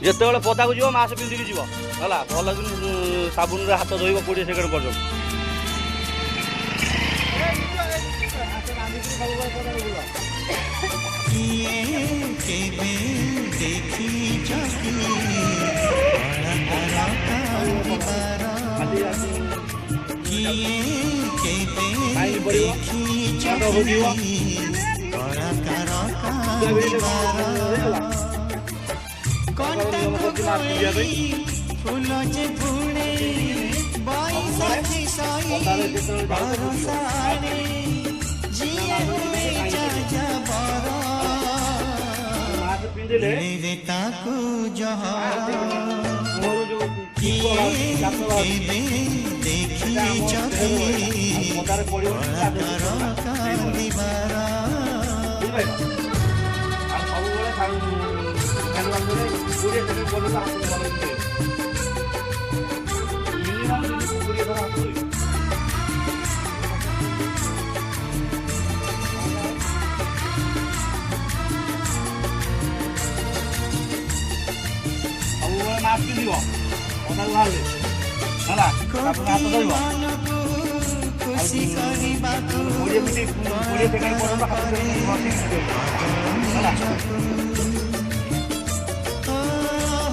जिते बड़े पदा को जीव मास्क पिंधिकी जीव है भल साबुन रे हाथ धोब 20 सेकेंड पर्यटन फूल जे फूले ताकू देखी खुशी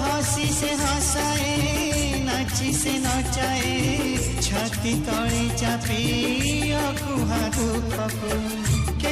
हसी से हसाए नाची से नचाए छाती तले चापी कुहा दुखको